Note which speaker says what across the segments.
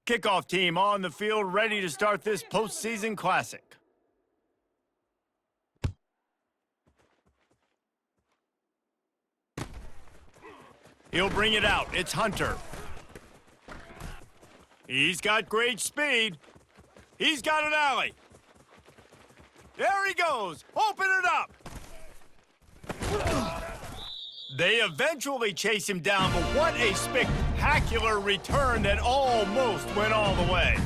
Speaker 1: Kickoff team on the field, ready to start this postseason classic. He'll bring it out. It's Hunter. He's got great speed. He's got an alley. There he goes. Open it up. They eventually chase him down, but what a spectacular return that almost went all the way.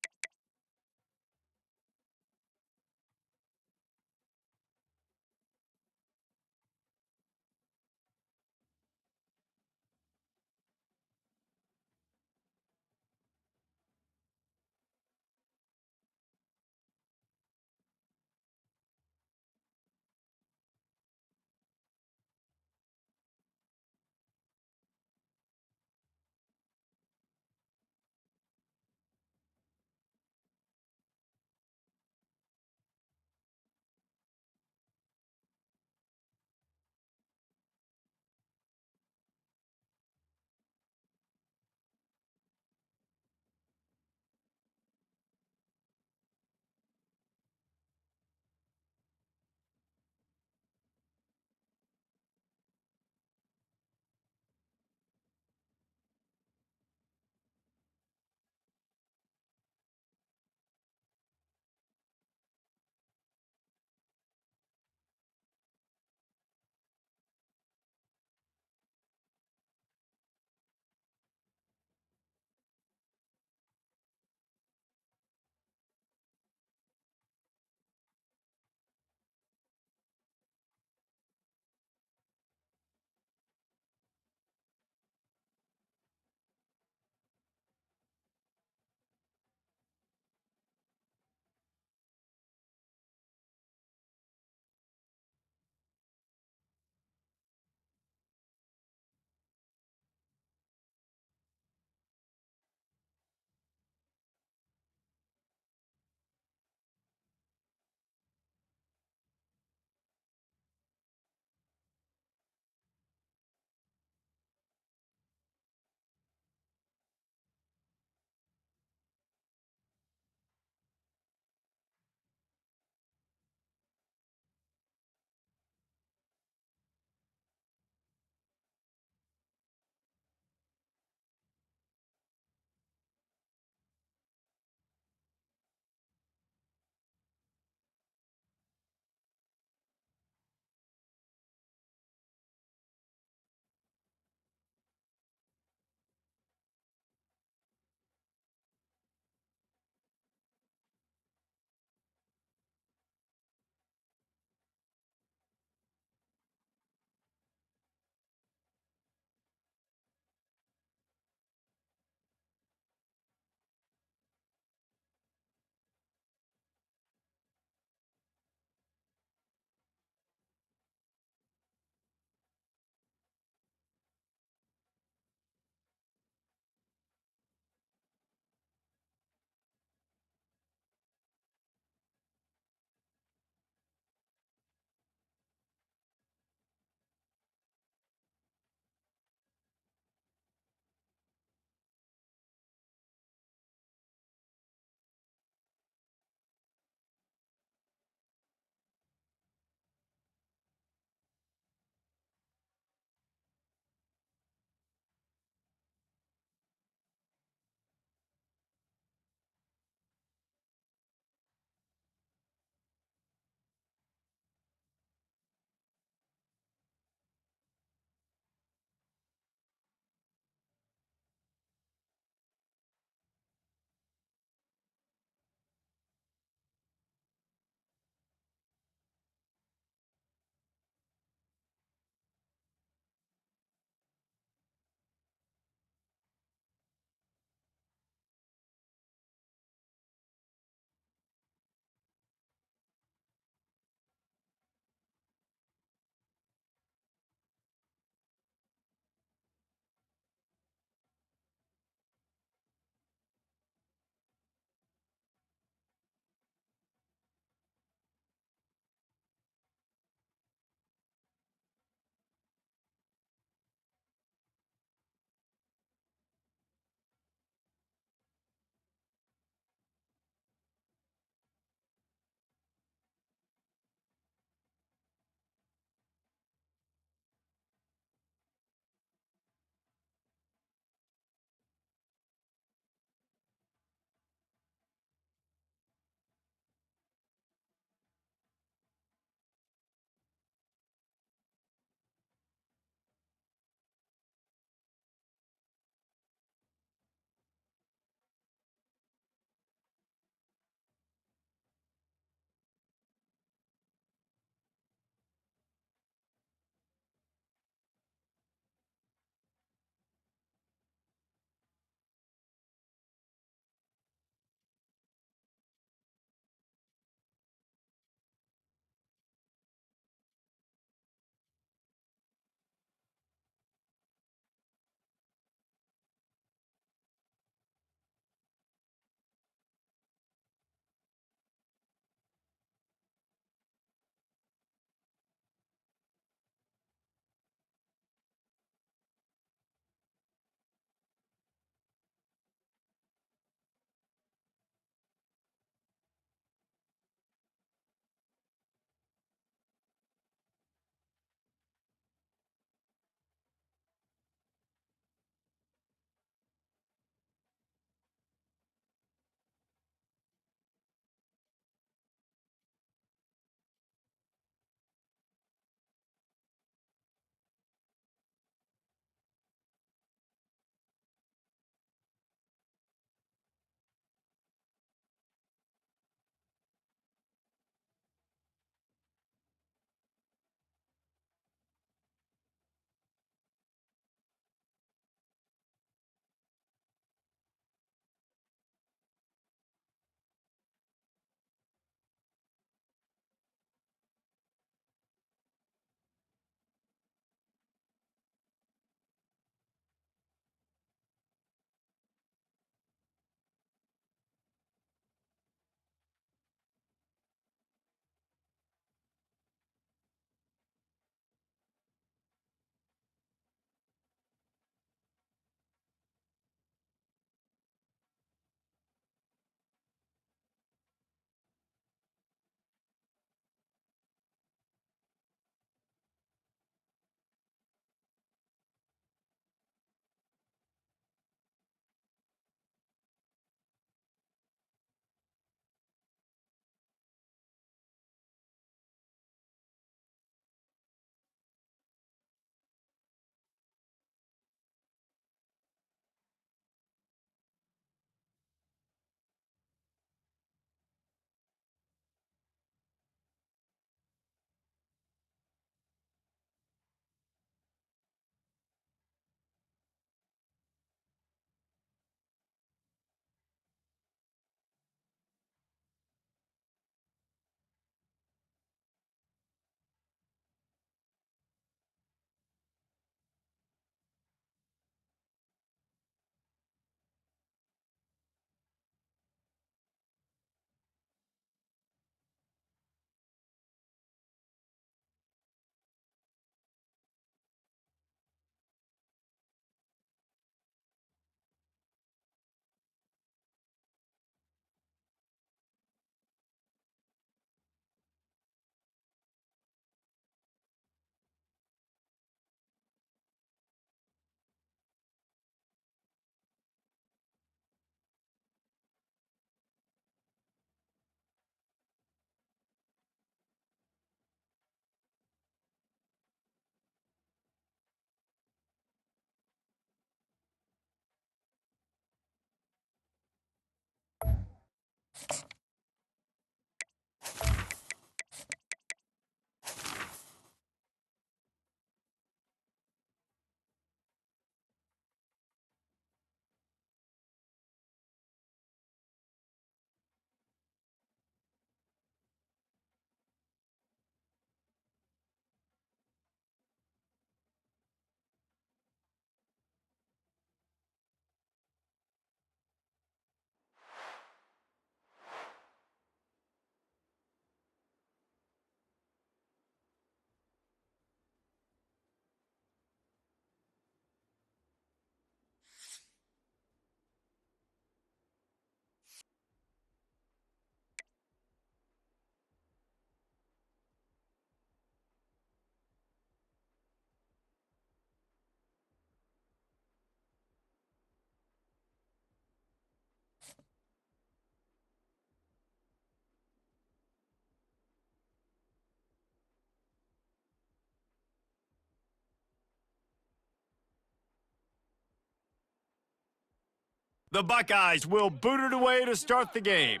Speaker 1: The Buckeyes will boot it away to start the game.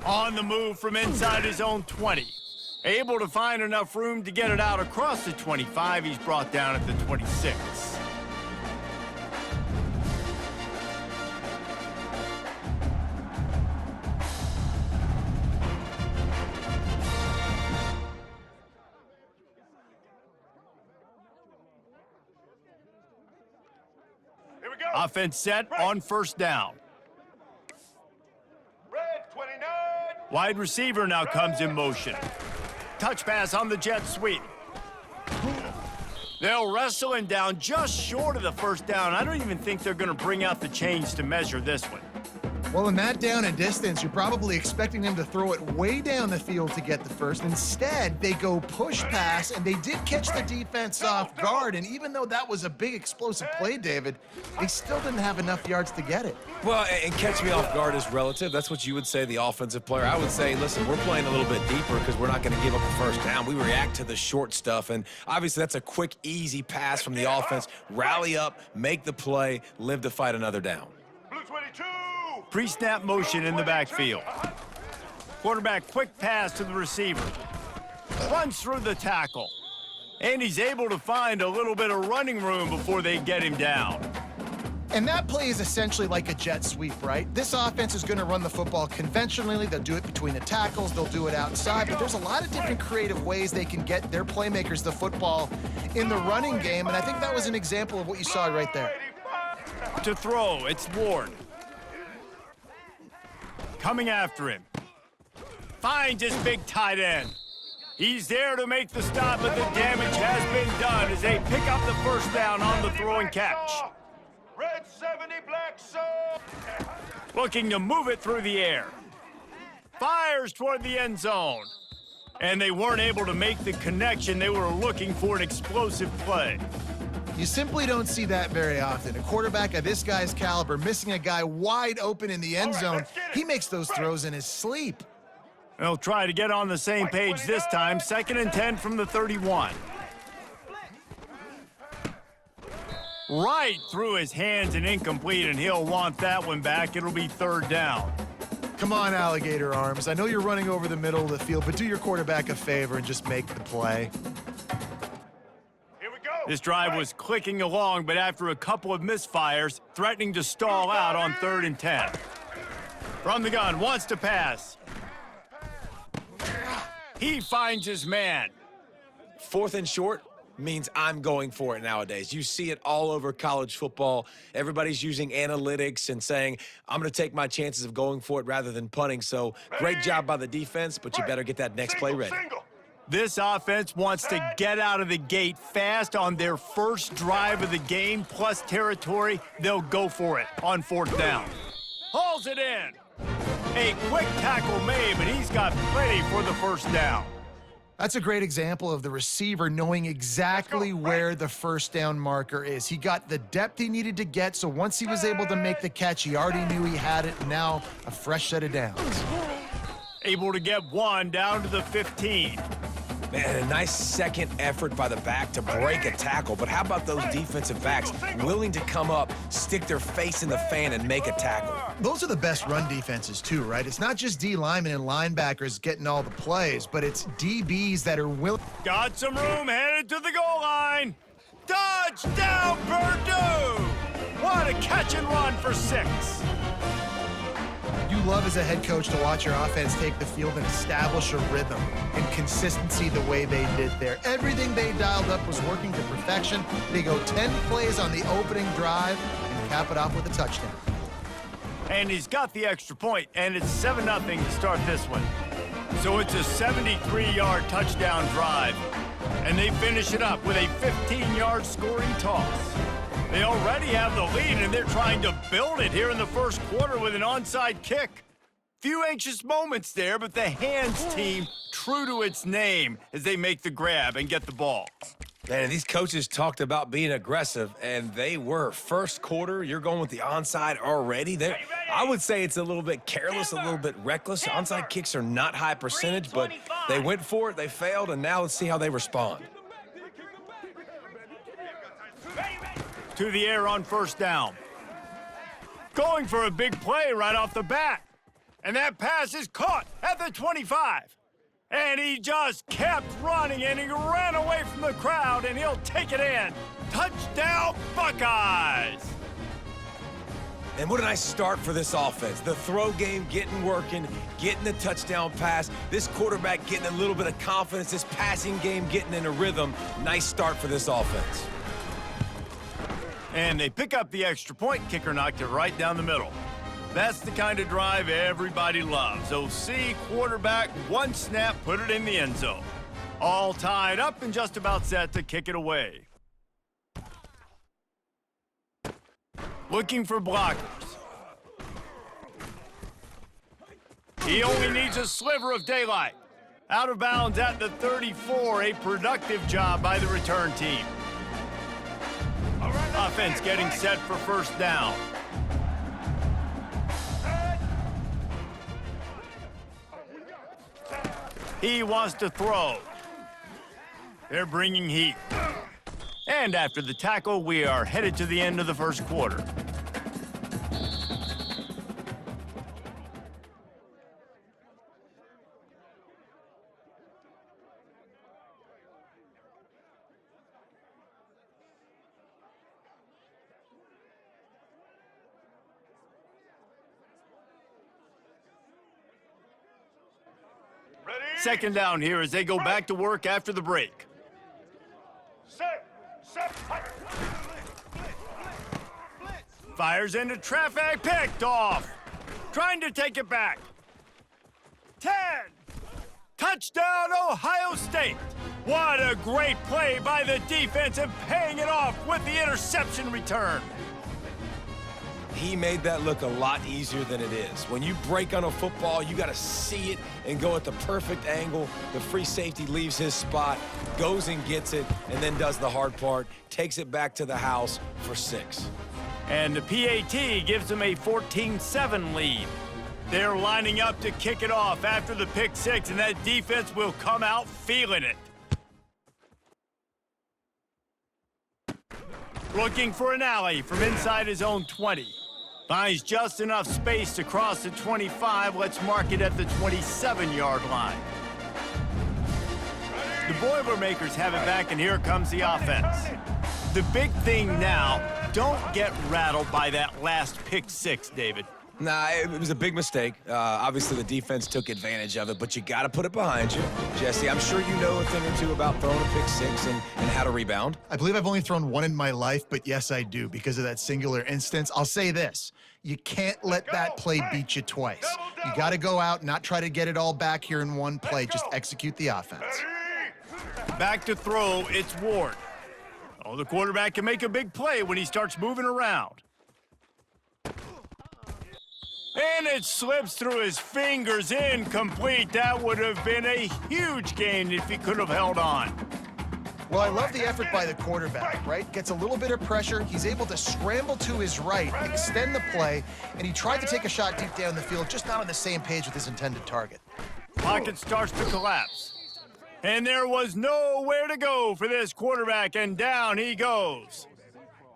Speaker 1: On the move from inside his own 20. Able to find enough room to get it out across the 25. He's brought down at the 26. Offense set on first down.
Speaker 2: Red 29.
Speaker 1: Wide receiver now comes in motion. Touch pass on the jet sweep. They'll wrestle him down just short of the first down. I don't even think they're going to bring out the chains to measure this one.
Speaker 3: Well, in that down and distance, you're probably expecting them to throw it way down the field to get the first. Instead, they go push pass, and they did catch the defense off guard. And even though that was a big explosive play, David, they still didn't have enough yards to get it.
Speaker 4: Well, and catch me off guard is relative. That's what you would say, the offensive player. I would say, listen, we're playing a little bit deeper because we're not going to give up the first down. We react to the short stuff, and obviously that's a quick, easy pass from the offense. Rally up, make the play, live to fight another down.
Speaker 2: Blue 22.
Speaker 1: Pre-snap motion in the backfield. Quarterback quick pass to the receiver. Runs through the tackle. And he's able to find a little bit of running room before they get him down.
Speaker 3: And that play is essentially like a jet sweep, right? This offense is going to run the football conventionally. They'll do it between the tackles. They'll do it outside. But there's a lot of different creative ways they can get their playmakers the football in the running game. And I think that was an example of what you saw right there.
Speaker 1: To throw, it's Ward. Coming after him. Finds his big tight end. He's there to make the stop, but the damage has been done as they pick up the first down on the throw and catch.
Speaker 2: Red 70 Black Soul.
Speaker 1: Looking to move it through the air. Fires toward the end zone. And they weren't able to make the connection. They were looking for an explosive play.
Speaker 3: You simply don't see that very often. A quarterback of this guy's caliber missing a guy wide open in the end zone. He makes those throws in his sleep.
Speaker 1: They'll try to get on the same page this time. 2nd and 10 from the 31. Right through his hands and incomplete, and he'll want that one back. It'll be 3rd down.
Speaker 3: Come on, alligator arms. I know you're running over the middle of the field, but do your quarterback a favor and just make the play.
Speaker 1: This drive was clicking along, but after a couple of misfires, threatening to stall out on 3rd and 10. From the gun, wants to pass. He finds his man.
Speaker 4: 4th and short means I'm going for it nowadays. You see it all over college football. Everybody's using analytics and saying, I'm going to take my chances of going for it rather than punting. So great job by the defense, but you better get that next play ready.
Speaker 1: This offense wants to get out of the gate fast on their first drive of the game, plus territory. They'll go for it on 4th down. Hauls it in. A quick tackle made, but he's got plenty for the first down.
Speaker 3: That's a great example of the receiver knowing exactly where the first down marker is. He got the depth he needed to get, so once he was able to make the catch, he already knew he had it. Now a fresh set of downs.
Speaker 1: Able to get one down to the 15.
Speaker 4: Man, a nice second effort by the back to break a tackle. But how about those defensive backs willing to come up, stick their face in the fan, and make a tackle?
Speaker 3: Those are the best run defenses, too, right? It's not just D linemen and linebackers getting all the plays, but it's DBs that are willing.
Speaker 1: Got some room, headed to the goal line. Touchdown, Purdue! What a catch and run for 6.
Speaker 3: You love as a head coach to watch your offense take the field and establish a rhythm and consistency the way they did there. Everything they dialed up was working to perfection. They go 10 plays on the opening drive and cap it off with a touchdown.
Speaker 1: And he's got the extra point, and it's 7-0 to start this one. So it's a 73-yard touchdown drive, and they finish it up with a 15-yard scoring toss. They already have the lead, and they're trying to build it here in the first quarter with an onside kick. Few anxious moments there, but the hands team true to its name as they make the grab and get the ball.
Speaker 4: Man, these coaches talked about being aggressive, and they were. First quarter, you're going with the onside already. I would say it's a little bit careless, a little bit reckless. Onside kicks are not high percentage, but they went for it, they failed, and now let's see how they respond.
Speaker 1: to the air on first down. Going for a big play right off the bat. And that pass is caught at the 25. And he just kept running, and he ran away from the crowd, and he'll take it in. Touchdown, Buckeyes!
Speaker 4: And what a nice start for this offense. The throw game getting working, getting the touchdown pass. This quarterback getting a little bit of confidence. This passing game getting in a rhythm. Nice start for this offense.
Speaker 1: And they pick up the extra point. Kicker knocked it right down the middle. That's the kind of drive everybody loves. OC, quarterback, one snap, put it in the end zone. All tied up and just about set to kick it away. Looking for blockers. He only needs a sliver of daylight. Out of bounds at the 34, a productive job by the return team. Offense getting set for first down. He wants to throw. They're bringing heat. And after the tackle, we are headed to the end of the first quarter. Second down here as they go back to work after the break. Fires into traffic, picked off. Trying to take it back. 10. Touchdown, Ohio State. What a great play by the defense and paying it off with the interception return.
Speaker 4: He made that look a lot easier than it is. When you break on a football, you got to see it and go at the perfect angle. The free safety leaves his spot, goes and gets it, and then does the hard part, takes it back to the house for 6.
Speaker 1: And the PAT gives them a 14-7 lead. They're lining up to kick it off after the pick 6, and that defense will come out feeling it. Looking for an alley from inside his own 20. Finds just enough space to cross the 25. Let's mark it at the 27-yard line. The Boilermakers have it back, and here comes the offense. The big thing now, don't get rattled by that last pick 6, David.
Speaker 4: Nah, it was a big mistake. Obviously, the defense took advantage of it, but you got to put it behind you. Jesse, I'm sure you know a thing or two about throwing a pick 6 and how to rebound.
Speaker 3: I believe I've only thrown one in my life, but yes, I do because of that singular instance. I'll say this. You can't let that play beat you twice. You got to go out, not try to get it all back here in one play. Just execute the offense.
Speaker 1: Back to throw, it's Ward. Oh, the quarterback can make a big play when he starts moving around. And it slips through his fingers, incomplete. That would have been a huge gain if he could have held on.
Speaker 3: Well, I love the effort by the quarterback, right? Gets a little bit of pressure. He's able to scramble to his right, extend the play, and he tried to take a shot deep down the field, just not on the same page with his intended target.
Speaker 1: Pocket starts to collapse. And there was nowhere to go for this quarterback, and down he goes.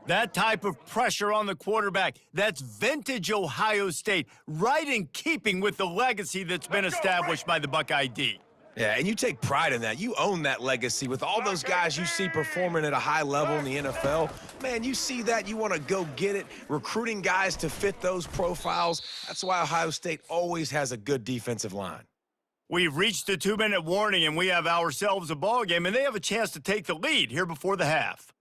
Speaker 1: That type of pressure on the quarterback, that's vintage Ohio State, right in keeping with the legacy that's been established by the Buckeye D.
Speaker 4: Yeah, and you take pride in that. You own that legacy with all those guys you see performing at a high level in the NFL. Man, you see that, you want to go get it, recruiting guys to fit those profiles. That's why Ohio State always has a good defensive line.
Speaker 1: We've reached the 2-minute warning, and we have ourselves a ball game, and they have a chance to take the lead here before the half.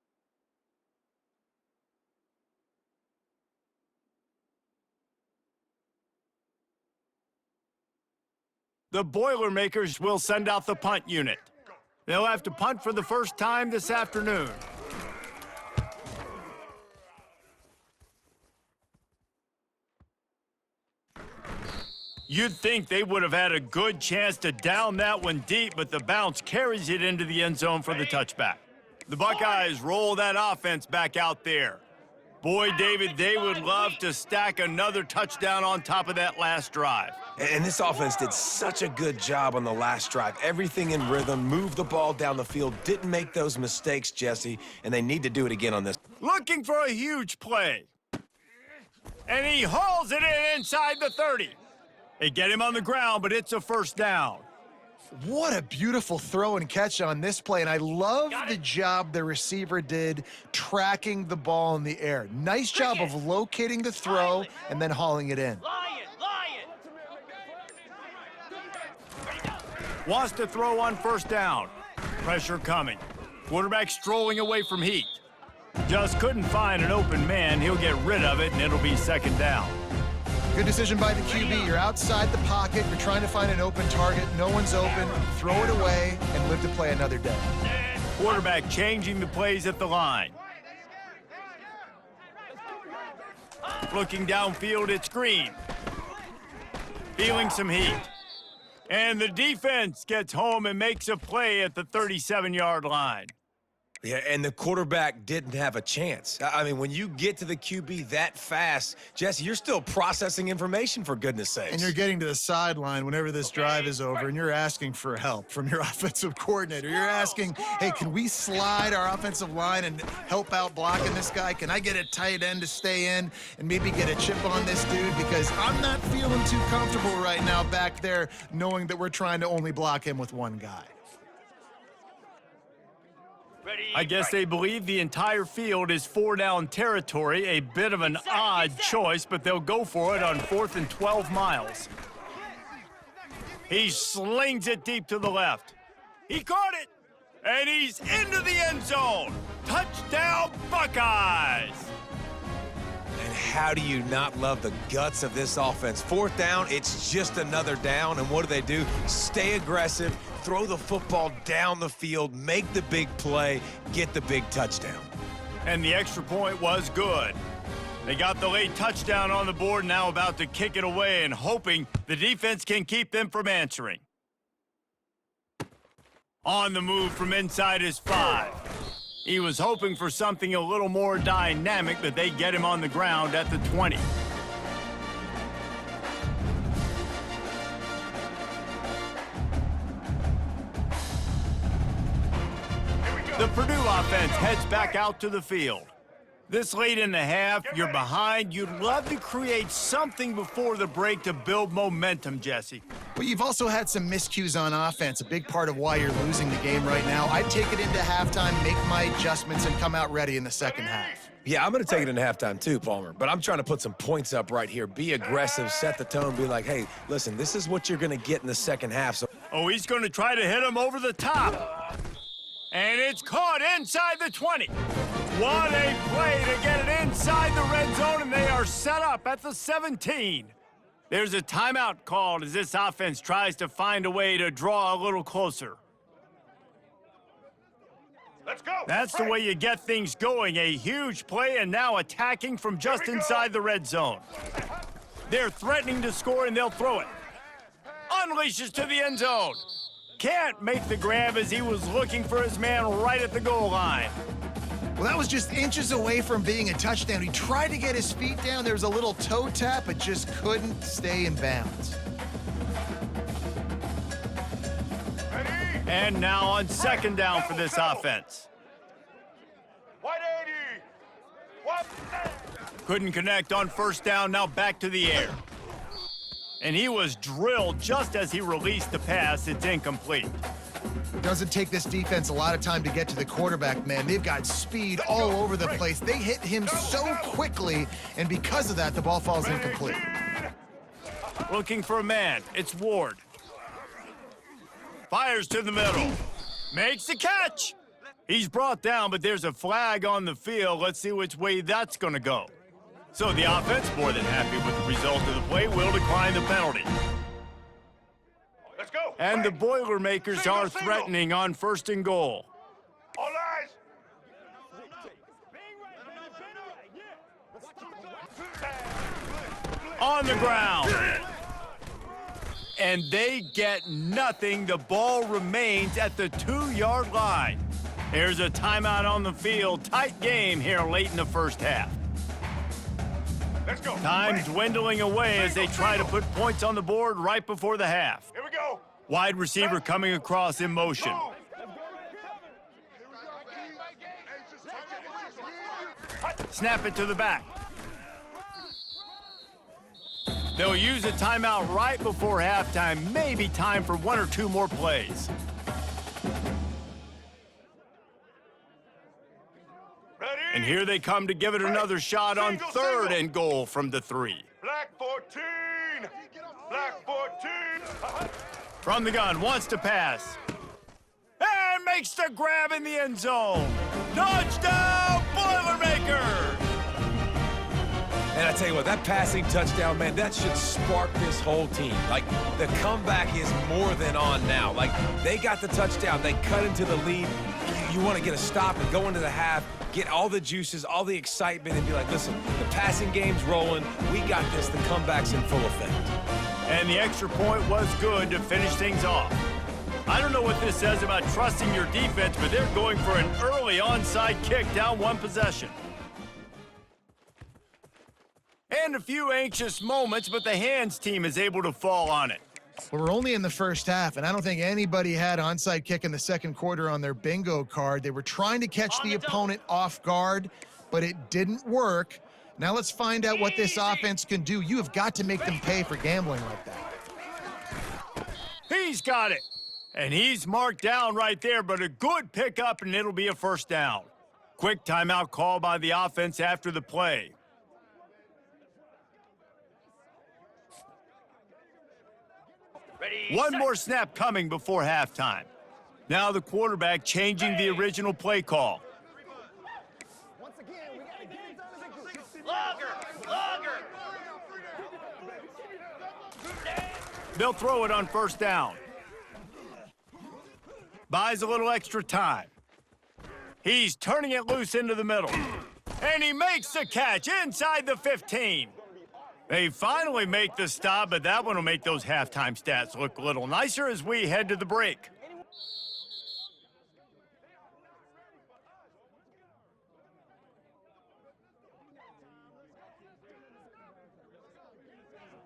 Speaker 1: The Boilermakers will send out the punt unit. They'll have to punt for the first time this afternoon. You'd think they would have had a good chance to down that one deep, but the bounce carries it into the end zone for the touchback. The Buckeyes roll that offense back out there. Boy, David, they would love to stack another touchdown on top of that last drive.
Speaker 4: And this offense did such a good job on the last drive. Everything in rhythm, moved the ball down the field, didn't make those mistakes, Jesse, and they need to do it again on this.
Speaker 1: looking for a huge play. And he hauls it in inside the 30. They get him on the ground, but it's a first down.
Speaker 3: What a beautiful throw and catch on this play, and I love the job the receiver did tracking the ball in the air. Nice job of locating the throw and then hauling it in.
Speaker 1: Wants to throw on first down. Pressure coming. Quarterback strolling away from heat. Just couldn't find an open man. He'll get rid of it, and it'll be second down.
Speaker 3: Good decision by the QB. You're outside the pocket. You're trying to find an open target. No one's open. Throw it away and live to play another day.
Speaker 1: Quarterback changing the plays at the line. Looking downfield, it's Green. Feeling some heat. And the defense gets home and makes a play at the 37-yard line.
Speaker 4: Yeah, and the quarterback didn't have a chance. I mean, when you get to the QB that fast, Jesse, you're still processing information, for goodness sakes.
Speaker 3: And you're getting to the sideline whenever this drive is over, and you're asking for help from your offensive coordinator. You're asking, hey, can we slide our offensive line and help out blocking this guy? Can I get a tight end to stay in and maybe get a chip on this dude? Because I'm not feeling too comfortable right now back there knowing that we're trying to only block him with one guy.
Speaker 1: I guess they believe the entire field is 4-down territory, a bit of an odd choice, but they'll go for it on 4th and 12 miles. He slings it deep to the left. He caught it, and he's into the end zone. Touchdown, Buckeyes!
Speaker 4: And how do you not love the guts of this offense? 4th down, it's just another down, and what do? Stay aggressive, throw the football down the field, make the big play, get the big touchdown.
Speaker 1: And the extra point was good. They got the late touchdown on the board, now about to kick it away and hoping the defense can keep them from answering. On the move from inside his 5. He was hoping for something a little more dynamic, but they get him on the ground at the 20. The Purdue offense heads back out to the field. This late in the half, you're behind. You'd love to create something before the break to build momentum, Jesse.
Speaker 3: But you've also had some miscues on offense, a big part of why you're losing the game right now. I'd take it into halftime, make my adjustments, and come out ready in the second half.
Speaker 4: Yeah, I'm going to take it into halftime too, Palmer, but I'm trying to put some points up right here. Be aggressive, set the tone, be like, hey, listen, this is what you're going to get in the second half. So,
Speaker 1: oh, he's going to try to hit him over the top. And it's caught inside the 20. What a play to get it inside the red zone, and they are set up at the 17. There's a timeout called as this offense tries to find a way to draw a little closer.
Speaker 2: Let's go.
Speaker 1: That's the way you get things going. A huge play, and now attacking from just inside the red zone. They're threatening to score, and they'll throw it. Unleashes to the end zone. Can't make the grab as he was looking for his man right at the goal line.
Speaker 3: Well, that was just inches away from being a touchdown. He tried to get his feet down. There was a little toe tap, but just couldn't stay in bounds.
Speaker 1: And now on second down for this offense.
Speaker 2: 180. What?
Speaker 1: Couldn't connect on first down, now back to the air. And he was drilled just as he released the pass. It's incomplete.
Speaker 3: Doesn't take this defense a lot of time to get to the quarterback, man. They've got speed all over the place. They hit him so quickly, and because of that, the ball falls incomplete.
Speaker 1: Looking for a man. It's Ward. Fires to the middle. Makes the catch. He's brought down, but there's a flag on the field. Let's see which way that's going to go. So the offense, more than happy with the result of the play, will decline the penalty.
Speaker 2: Let's go.
Speaker 1: And the Boilermakers are threatening on first and goal.
Speaker 2: All eyes.
Speaker 1: On the ground. And they get nothing. The ball remains at the 2-yard line. There's a timeout on the field. Tight game here late in the first half.
Speaker 2: Let's go.
Speaker 1: Time dwindling away as they try to put points on the board right before the half.
Speaker 2: Here we go.
Speaker 1: Wide receiver coming across in motion. Snap it to the back. They'll use a timeout right before halftime. Maybe time for 1 or 2 more plays.
Speaker 2: Ready?
Speaker 1: And here they come to give it another shot on
Speaker 2: Single,
Speaker 1: 3rd
Speaker 2: single.
Speaker 1: and goal from the 3.
Speaker 2: Black 14. Black 14.
Speaker 1: From the gun, wants to pass. And makes the grab in the end zone. Touchdown, Boilermakers!
Speaker 4: And I tell you what, that passing touchdown, man, that should spark this whole team. Like, the comeback is more than on now. Like, they got the touchdown. They cut into the lead. You want to get a stop and go into the half, get all the juices, all the excitement, and be like, listen, the passing game's rolling. We got this. The comeback's in full effect.
Speaker 1: And the extra point was good to finish things off. I don't know what this says about trusting your defense, but they're going for an early onside kick down 1 possession. And a few anxious moments, but the hands team is able to fall on it.
Speaker 3: Well, we're only in the first half, and I don't think anybody had onside kick in the second quarter on their bingo card. They were trying to catch the opponent off guard, but it didn't work. Now let's find out what this offense can do. You have got to make them pay for gambling like that.
Speaker 1: He's got it. And he's marked down right there, but a good pickup, and it'll be a first down. Quick timeout call by the offense after the play.
Speaker 2: Ready?
Speaker 1: One more snap coming before halftime. Now the quarterback changing the original play call.
Speaker 2: Logger.
Speaker 1: They'll throw it on first down. Buys a little extra time. He's turning it loose into the middle. And he makes the catch inside the 15. They finally make the stop, but that one will make those halftime stats look a little nicer as we head to the break.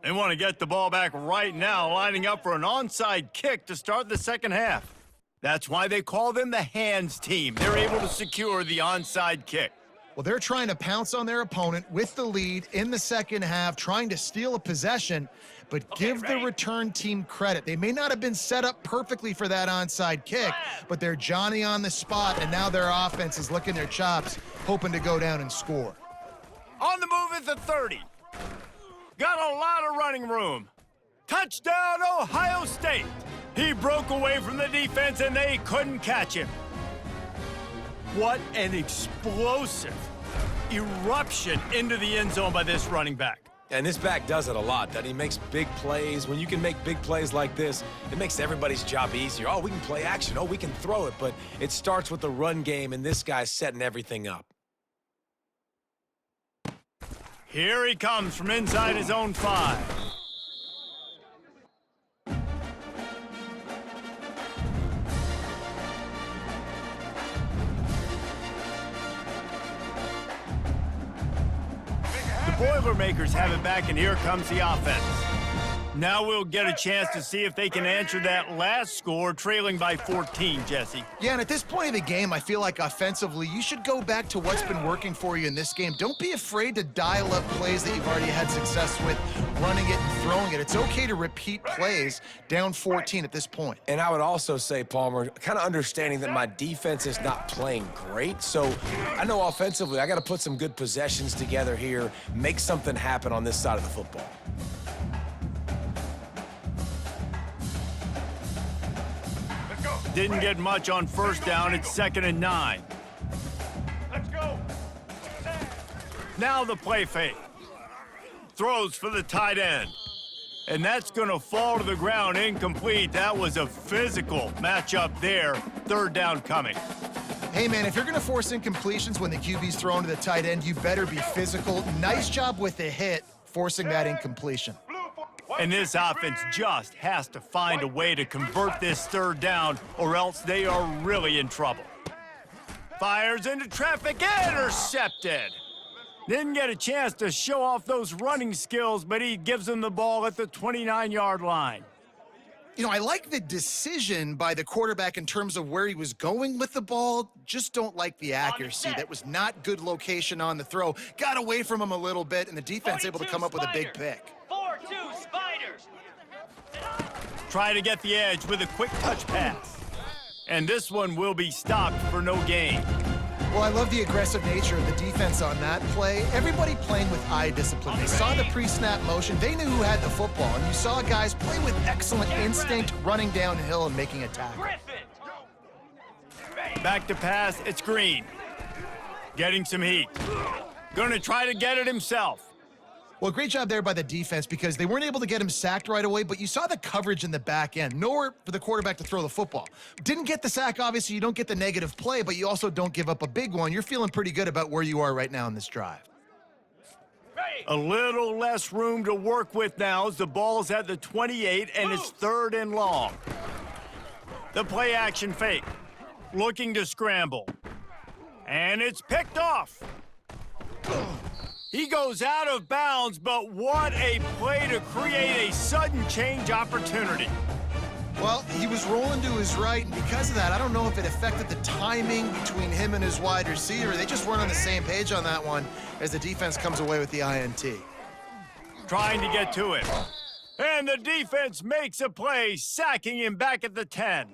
Speaker 1: They want to get the ball back right now, lining up for an onside kick to start the second half. That's why they call them the hands team. They're able to secure the onside kick.
Speaker 3: Well, they're trying to pounce on their opponent with the lead in the second half, trying to steal a possession, but give the return team credit. They may not have been set up perfectly for that onside kick, but they're Johnny on the spot, and now their offense is licking their chops, hoping to go down and score.
Speaker 1: On the move at the 30. Got a lot of running room. Touchdown, Ohio State. He broke away from the defense, and they couldn't catch him. What an explosive eruption into the end zone by this running back.
Speaker 4: And this back does it a lot, doesn't he? Makes big plays. When you can make big plays like this, it makes everybody's job easier. Oh, we can play action. Oh, we can throw it. But it starts with the run game, and this guy's setting everything up.
Speaker 1: Here he comes from inside his own 5. The Boilermakers have it back, and here comes the offense. Now we'll get a chance to see if they can answer that last score, trailing by 14, Jesse.
Speaker 3: Yeah, and at this point of the game, I feel like offensively, you should go back to what's been working for you in this game. Don't be afraid to dial up plays that you've already had success with, running it and throwing it. It's okay to repeat plays down 14 at this point.
Speaker 4: And I would also say, Palmer, kind of understanding that my defense is not playing great. So I know offensively, I got to put some good possessions together here, make something happen on this side of the football.
Speaker 1: Didn't get much on first down. It's 2nd and 9.
Speaker 2: Let's go.
Speaker 1: Now the play fake. Throws for the tight end. And that's going to fall to the ground incomplete. That was a physical matchup there. 3rd down coming.
Speaker 3: Hey, man, if you're going to force incompletions when the QB's thrown to the tight end, you better be physical. Nice job with the hit, forcing that incompletion.
Speaker 1: And this offense just has to find a way to convert this 3rd down, or else they are really in trouble. Fires into traffic, intercepted. Didn't get a chance to show off those running skills, but he gives them the ball at the 29-yard line.
Speaker 3: You know, I like the decision by the quarterback in terms of where he was going with the ball. Just don't like the accuracy. That was not good location on the throw. Got away from him a little bit, and the defense able to come up with a big pick.
Speaker 5: 4-2 Spiders.
Speaker 1: Try to get the edge with a quick touch pass. And this one will be stopped for no gain.
Speaker 3: Well, I love the aggressive nature of the defense on that play. Everybody playing with eye discipline. They saw the pre-snap motion. They knew who had the football. And you saw guys play with excellent instinct, running downhill and making a tackle.
Speaker 5: Griffin.
Speaker 1: Back to pass, it's Green. Getting some heat. Gonna try to get it himself.
Speaker 3: Well, great job there by the defense because they weren't able to get him sacked right away, but you saw the coverage in the back end. Nowhere for the quarterback to throw the football. Didn't get the sack, obviously. You don't get the negative play, but you also don't give up a big one. You're feeling pretty good about where you are right now in this drive.
Speaker 1: A little less room to work with now as the ball's at the 28 and it's 3rd and long. The play action fake. Looking to scramble. And it's picked off. He goes out of bounds, but what a play to create a sudden change opportunity.
Speaker 3: Well, he was rolling to his right, and because of that, I don't know if it affected the timing between him and his wide receiver. They just weren't on the same page on that one as the defense comes away with the INT.
Speaker 1: Trying to get to it. And the defense makes a play, sacking him back at the 10.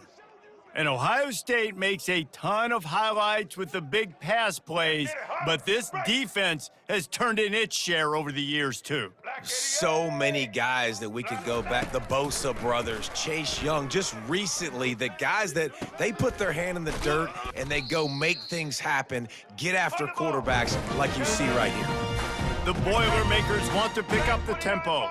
Speaker 1: And Ohio State makes a ton of highlights with the big pass plays, but this defense has turned in its share over the years, too.
Speaker 4: So many guys that we could go back. The Bosa brothers, Chase Young, just recently, the guys that they put their hand in the dirt and they go make things happen, get after quarterbacks like you see right here.
Speaker 1: The Boilermakers want to pick up the tempo.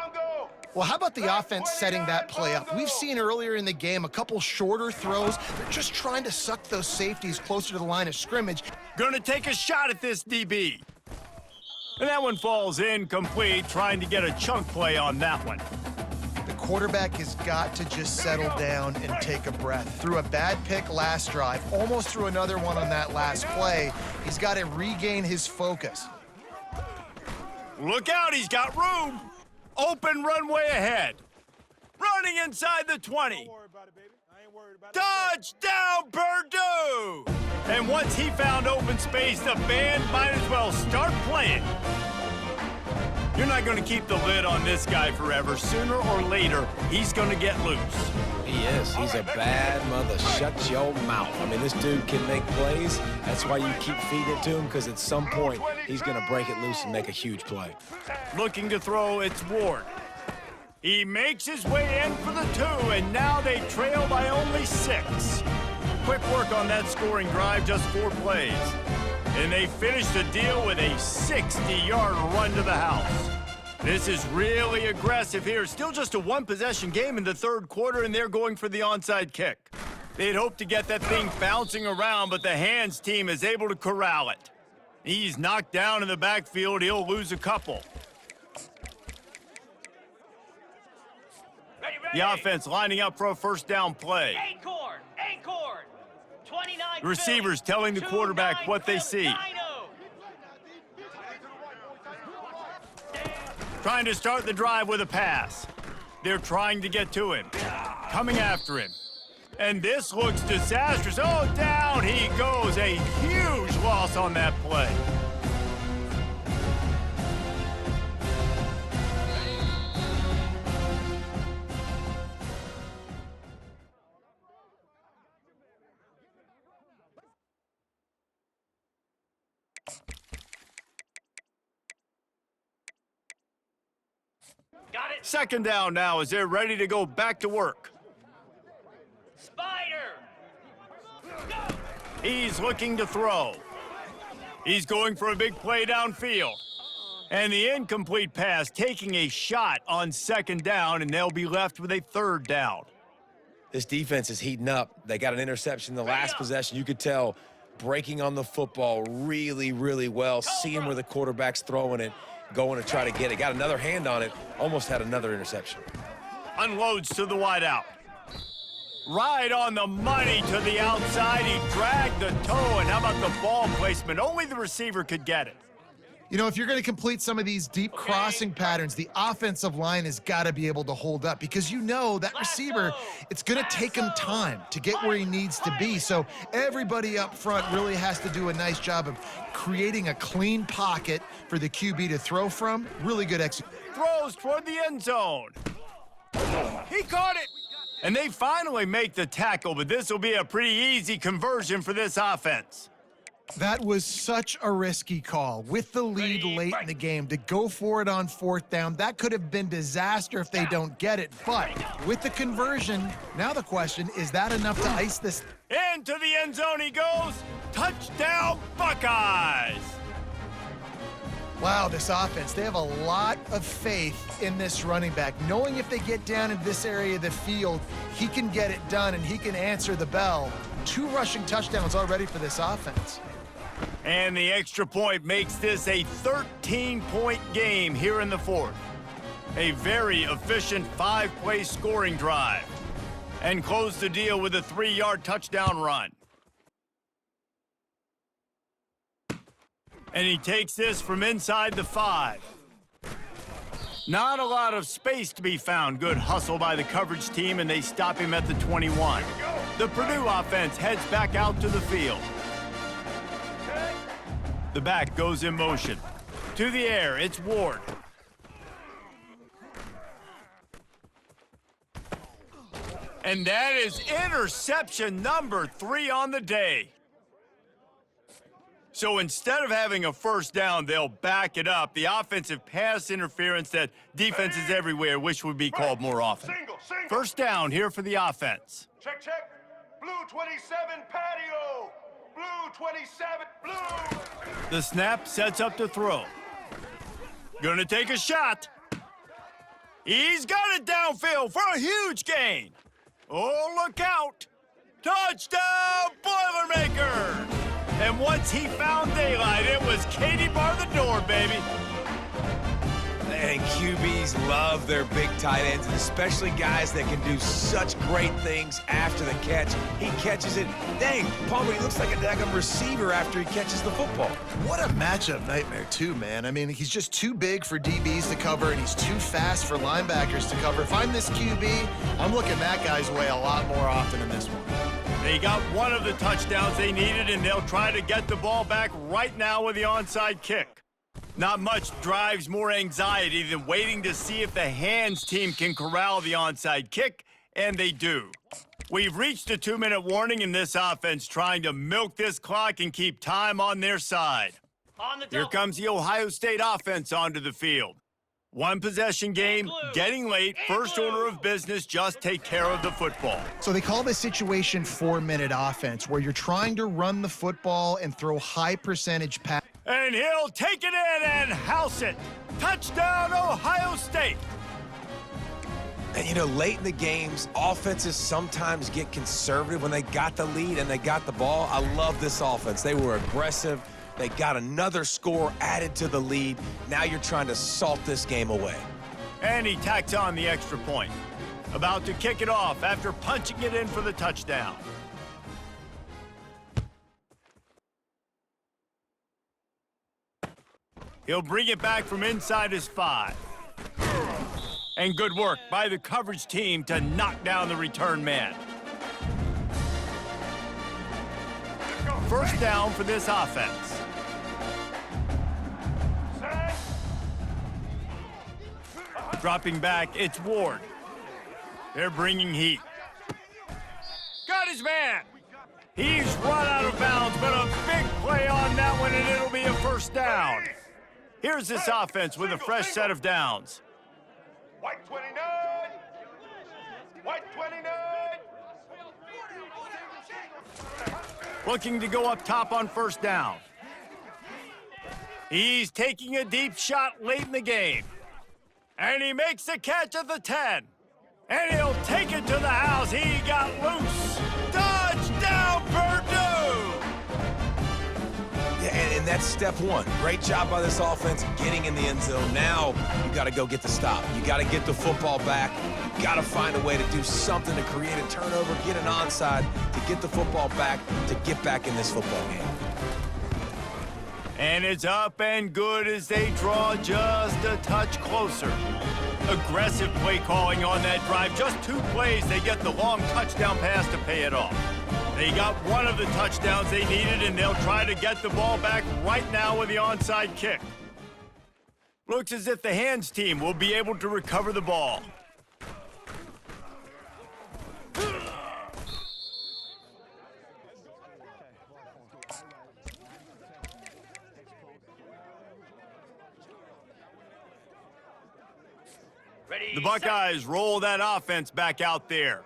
Speaker 3: Well, how about the offense setting that play up? We've seen earlier in the game a couple shorter throws. They're just trying to suck those safeties closer to the line of scrimmage.
Speaker 1: Gonna take a shot at this DB. And that one falls incomplete, trying to get a chunk play on that one.
Speaker 3: The quarterback has got to just settle down and take a breath. Threw a bad pick last drive, almost threw another one on that last play. He's got to regain his focus.
Speaker 1: Look out, he's got room. Open runway ahead. Running inside the 20. Touchdown, Purdue! And once he found open space, the band might as well start playing. You're not going to keep the lid on this guy forever. Sooner or later, he's going to get loose.
Speaker 4: He is. He's a bad mother. Shut your mouth. I mean, this dude can make plays. That's why you keep feeding it to him, because at some point, he's going to break it loose and make a huge play.
Speaker 1: Looking to throw, it's Ward. He makes his way in for the 2, and now they trail by only 6. Quick work on that scoring drive, just 4 plays. And they finish the deal with a 60-yard run to the house. This is really aggressive here. Still just a one-possession game in the 3rd quarter, and they're going for the onside kick. They'd hope to get that thing bouncing around, but the hands team is able to corral it. He's knocked down in the backfield. He'll lose a couple. The offense lining up for a first down play.
Speaker 5: Acorn. 29.
Speaker 1: The receivers telling the quarterback what they see. Trying to start the drive with a pass. They're trying to get to him. Coming after him. And this looks disastrous. Oh, down he goes. A huge loss on that play.
Speaker 5: Got it.
Speaker 1: 2nd down now as they're ready to go back to work.
Speaker 5: Spider. Go.
Speaker 1: He's looking to throw. He's going for a big play downfield. And the incomplete pass taking a shot on 2nd down, and they'll be left with a 3rd down.
Speaker 4: This defense is heating up. They got an interception in the last possession. You could tell breaking on the football really, really well, seeing where the quarterback's throwing it, going to try to get it. Got another hand on it, almost had another interception.
Speaker 1: Unloads to the wideout. Right on the money to the outside. He dragged the toe, and how about the ball placement? Only the receiver could get it.
Speaker 3: You know, if you're going to complete some of these deep crossing patterns, the offensive line has got to be able to hold up because you know that receiver, it's going to take him time to get where he needs to be. So everybody up front really has to do a nice job of creating a clean pocket for the QB to throw from. Really good execution.
Speaker 1: Throws toward the end zone. He caught it. And they finally make the tackle, but this will be a pretty easy conversion for this offense.
Speaker 3: That was such a risky call with the lead late in the game to go for it on 4th down. That could have been disaster if they don't get it. But with the conversion, now the question, is that enough to ice this?
Speaker 1: Into the end zone he goes. Touchdown, Buckeyes.
Speaker 3: Wow, this offense, they have a lot of faith in this running back, knowing if they get down in this area of the field, he can get it done and he can answer the bell. 2 rushing touchdowns already for this offense.
Speaker 1: And the extra point makes this a 13-point game here in the 4th. A very efficient 5-play scoring drive. And close the deal with a 3-yard touchdown run. And he takes this from inside the 5. Not a lot of space to be found. Good hustle by the coverage team, and they stop him at the 21. The Purdue offense heads back out to the field. The back goes in motion. To the air, it's Ward. And that is interception number 3 on the day. So instead of having a first down, they'll back it up. The offensive pass interference that defenses everywhere wish would be called more often.
Speaker 2: Single.
Speaker 1: First down here for the offense.
Speaker 2: Check. Blue 27 patio. Blue 27, blue.
Speaker 1: The snap sets up to throw. Gonna take a shot. He's got it downfield for a huge gain. Oh, look out. Touchdown, Boilermaker. And once he found daylight, it was Katie bar the door, baby.
Speaker 4: And QBs love their big tight ends, and especially guys that can do such great things after the catch. He catches it. Dang, Palmer, he looks like a daggum receiver after he catches the football.
Speaker 3: What a matchup nightmare, too, man. I mean, he's just too big for DBs to cover, and he's too fast for linebackers to cover. If I'm this QB, I'm looking that guy's way a lot more often in this one.
Speaker 1: They got one of the touchdowns they needed, and they'll try to get the ball back right now with the onside kick. Not much drives more anxiety than waiting to see if the hands team can corral the onside kick, and they do. We've reached a 2-minute warning in this offense, trying to milk this clock and keep time on their side.
Speaker 5: On the
Speaker 1: Here
Speaker 5: double.
Speaker 1: comes the Ohio State offense onto the field. 1 possession game, getting late, first order of business, just take care of the football.
Speaker 3: So they call this situation 4-minute offense, where you're trying to run the football and throw high percentage passes.
Speaker 1: And he'll take it in and house it. Touchdown, Ohio State.
Speaker 4: And, you know, late in the games, offenses sometimes get conservative when they got the lead and they got the ball. I love this offense. They were aggressive. They got another score added to the lead. Now you're trying to salt this game away.
Speaker 1: And he tacks on the extra point. About to kick it off after punching it in for the touchdown. He'll bring it back from inside his 5. And good work by the coverage team to knock down the return man. First down for this offense. Dropping back, it's Ward. They're bringing heat. Got his man. He's run out of bounds, but a big play on that one, and it'll be a first down. Here's this offense with a fresh set of downs.
Speaker 2: White 29. White 29.
Speaker 1: Looking to go up top on first down. He's taking a deep shot late in the game. And he makes the catch at the 10. And he'll take it to the house. He got loose. Touchdown, Purdue!
Speaker 4: Yeah, and that's step one. Great job by this offense getting in the end zone. Now you got to go get the stop. You got to get the football back. You got to find a way to do something to create a turnover, get an onside, to get the football back, to get back in this football game.
Speaker 1: And it's up and good as they draw just a touch closer. Aggressive play calling on that drive. Just 2 plays, they get the long touchdown pass to pay it off. They got one of the touchdowns they needed, and they'll try to get the ball back right now with the onside kick. Looks as if the hands team will be able to recover the ball.
Speaker 5: Ready,
Speaker 1: The Buckeyes roll that offense back out there.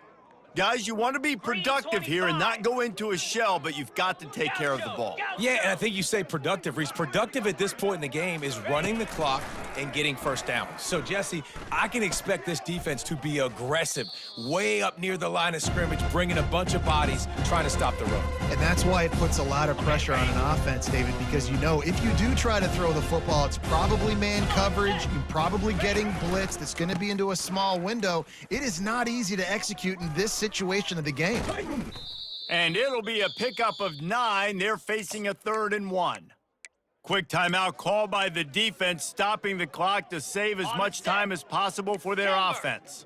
Speaker 1: Guys, you want to be productive here and not go into a shell, but you've got to take care of the ball.
Speaker 4: Yeah, and I think you say productive, Reese. Productive at this point in the game is running the clock and getting first down. So, Jesse, I can expect this defense to be aggressive, way up near the line of scrimmage, bringing a bunch of bodies, trying to stop the run.
Speaker 3: And that's why it puts a lot of pressure on an offense, David, because you know if you do try to throw the football, it's probably man coverage, you're probably getting blitzed, it's going to be into a small window. It is not easy to execute in this situation of the game.
Speaker 1: And it'll be a pickup of 9. They're facing a 3rd and 1. Quick timeout called by the defense, stopping the clock to save as much time as possible for their offense.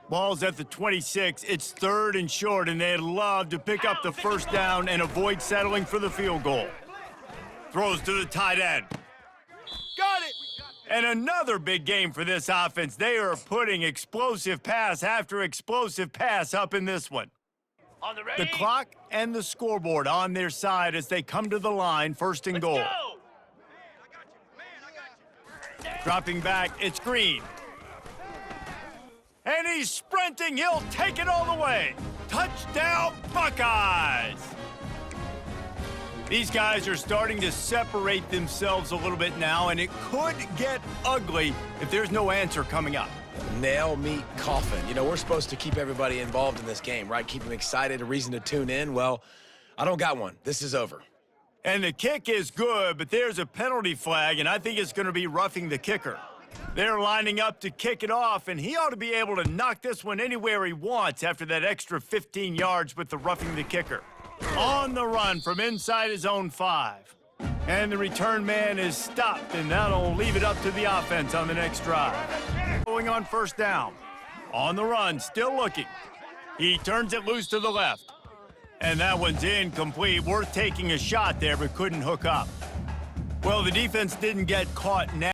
Speaker 1: Ball's at the 26. It's 3rd and short, and they'd love to pick up the first down and avoid settling for the field goal. Throws to the tight end. Got it! And another big game for this offense. They are putting explosive pass after explosive pass up in this one.
Speaker 5: On the ready.
Speaker 1: The clock and the scoreboard on their side as they come to the line, 1st and goal.
Speaker 5: Go.
Speaker 1: Dropping back, it's Green. And he's sprinting. He'll take it all the way. Touchdown, Buckeyes! These guys are starting to separate themselves a little bit now, and it could get ugly if there's no answer coming up.
Speaker 4: Nail, meat, coffin. You know, we're supposed to keep everybody involved in this game, right? Keep them excited, a reason to tune in. Well, I don't got one. This is over.
Speaker 1: And the kick is good, but there's a penalty flag, and I think it's going to be roughing the kicker. They're lining up to kick it off, and he ought to be able to knock this one anywhere he wants after that extra 15 yards with the roughing the kicker. On the run from inside his own 5. And the return man is stopped, and that'll leave it up to the offense on the next drive. Going on 1st down. On the run, still looking. He turns it loose to the left. And that one's incomplete. Worth taking a shot there, but couldn't hook up. Well, the defense didn't get caught now.